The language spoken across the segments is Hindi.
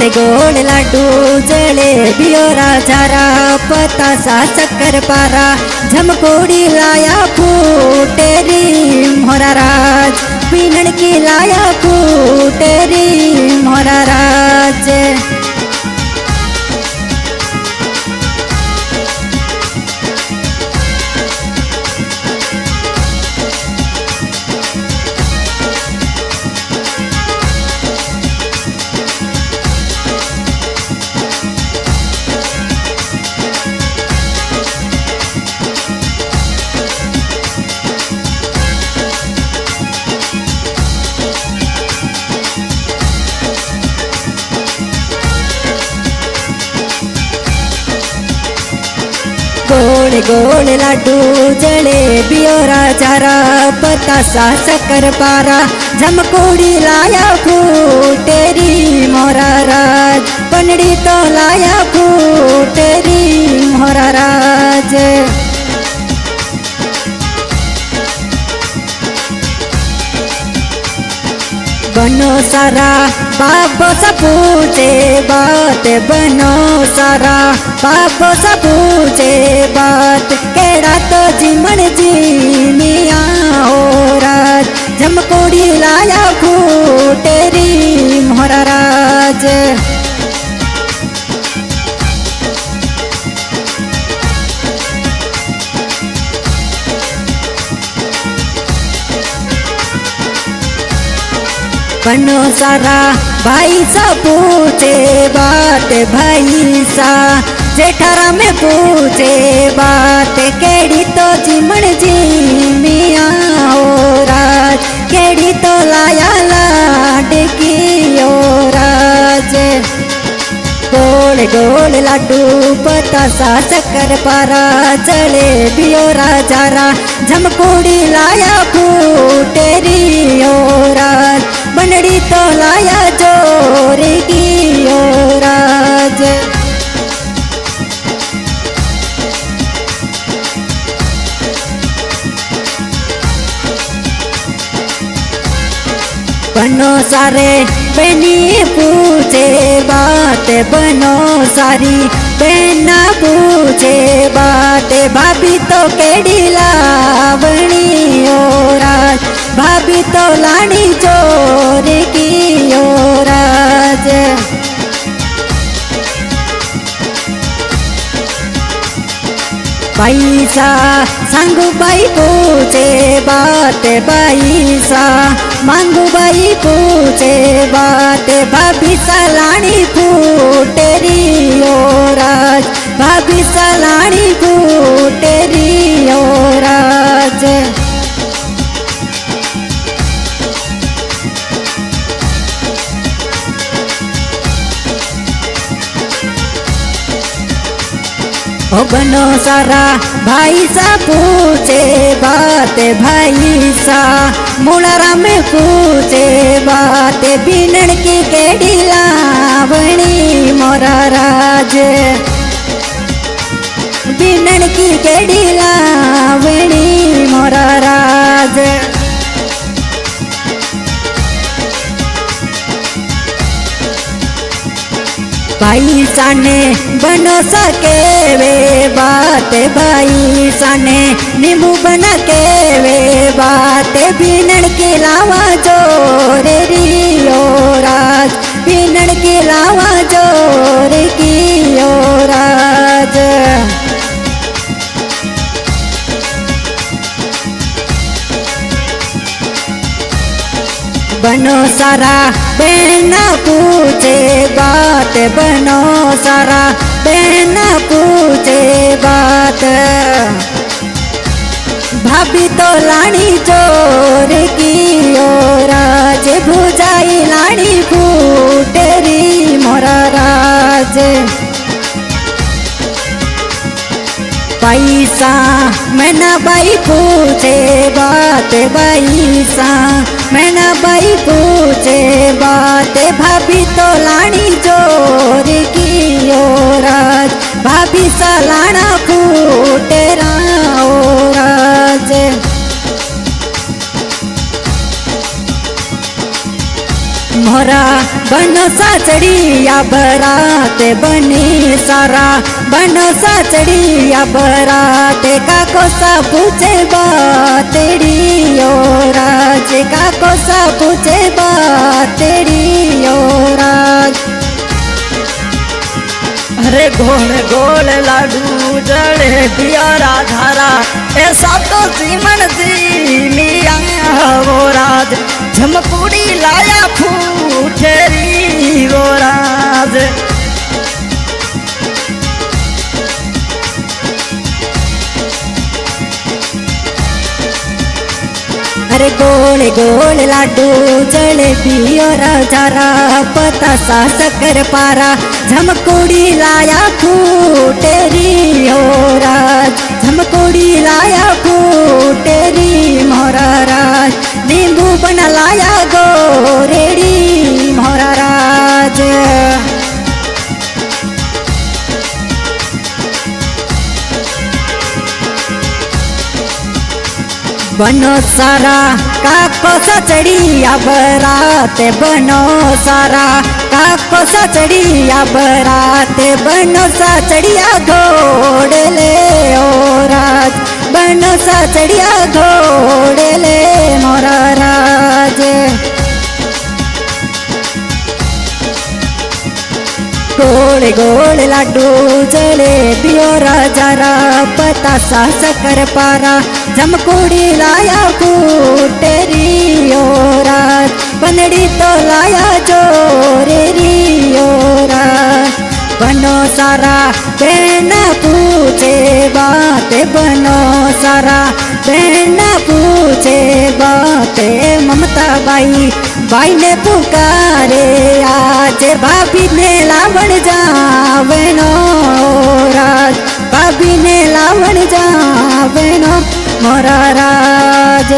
गोल गोल लाडू जलेबियो राजारा पतासा शक्कर पारा झमकोड़ी लाया फूटेरी मोरा राज पीनण की लाया फूटेरी मोरा राज। गोल गोल लाडू जलेबियो राजारा पतासा शक्कर पारा झमकोड़ी लाया फूटेरी मोरा राज पनड़ी तो लाया फूटेरी मोरा राज। बनो सारा बाबो सा पूछे बात बनो सारा बाबो सा पूछे बात केड़ा तो जीमन जी मिया हो राज झमकोड़ी लाया फूटेरी मोरा राज। बनो सारा भाई सा पूछे बात भाई सा जेठारा में पूछे बात केड़ी तो जीमन जी मिया हो राज केड़ी तो लाया लाड की हो राज। गोल गोल लाडू पतासा शक्कर पारा जलेबियो राजारा झमकोड़ी लाया फूटेरी हो राज बनड़ी तो लाया जोर की हो राज। बनो सारे बनी पूछे बात बनो सारी बहना पूछे बात भाभी तो केड़ी लावणी हो राज भाभी तो लाड़ी चोर की हो राज। पैसा सांगू बाई पूछे बात पैसा मांगू बाई पूछे बात भाभी सलानी फूटेरी हो राज भाभी सलानी फूटेरी हो राज। ओ बनो सारा भाई सा पूछे बात भाई सा मुलारा में पूछे बात बीनण की केड़ी लावणी मोरा राज बीनण की केड़ी लावणी मोरा राज। भाई साने बनो सके वे बात भाई साने नींबू बना के वे बात बीनण की लावा जोर री हो राज बीनण की लावा जोर की हो राज। बनो सारा बहना पूछे बात बनो सारा बहना पूछे बात भाभी तो लाड़ी चोर की हो राज भुजाई लाड़ी फूटेरी मोरा राज। पैसा मैना बाई पूछे बात पैसा मैना बाई पूछे बात भाभी तो लाड़ी जोर की हो राज भाभी सा लाड़ा फूटेरा हो राज। मोरा बनो साचड़िया बरात बनी सारा बनो साचड़िया बरात काको सा पूछे बातेड़ी ओ राज काको सा पूछे बातेड़ी ओ राज। अरे गोल गोल लाडू जड़े दियारा धारा ऐसा तो सीमन जी मिया वो राज झमकुड़ी लाया फूटेरी वो राज। अरे गोल गोल लाडू जलेबी और जरा पतासा शक्कर पारा झमकोड़ी लाया फूटेरी हो राज झमकोड़ी लाया फूटेरी मोरा राज नींबू बना लाया गोरेड़ी मोरा राज। बनो सारा काको सचड़िया बरात बनो सारा काको सचड़िया बरात बनो सचड़िया घोड़ ले ओ राज बनो सचड़िया घोड़ ले मोरा राज। गोल गोल लाडू जलेबी और जरा पतासा शक्कर पारा झमकोड़ी लाया फूटेरी ओ राज बनड़ी तो लाया जोरेरी ओ राज। बनो सारा बहन पूछे बात बनो सारा बहन पूछे बात ममता बाई ने पुकारे आज भाभी ने लावण जावनो राज भाभी ने लावण जावनो मोरा राज।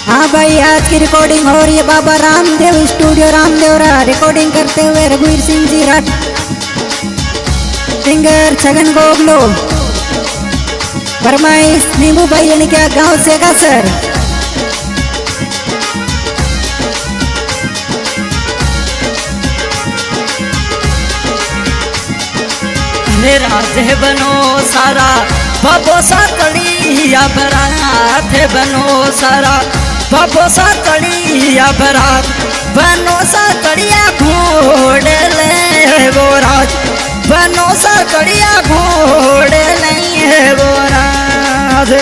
हाँ भाई आज की रिकॉर्डिंग हो रही है बाबा रामदेव स्टूडियो रामदेवरा रिकॉर्डिंग करते हुए रघुवीर सिंह जी राठ सिंगर छगन गोगलो फरमाइश नींबू भाई यानी क्या गाँव से का सर। राधे बनो सारा बबो सा कड़िया बरात बनो सारा बबो सा कड़िया बरात बनो सा कड़िया घोड़ ले वो राज बनो सा कड़िया घोड़ नहीं है वो राज।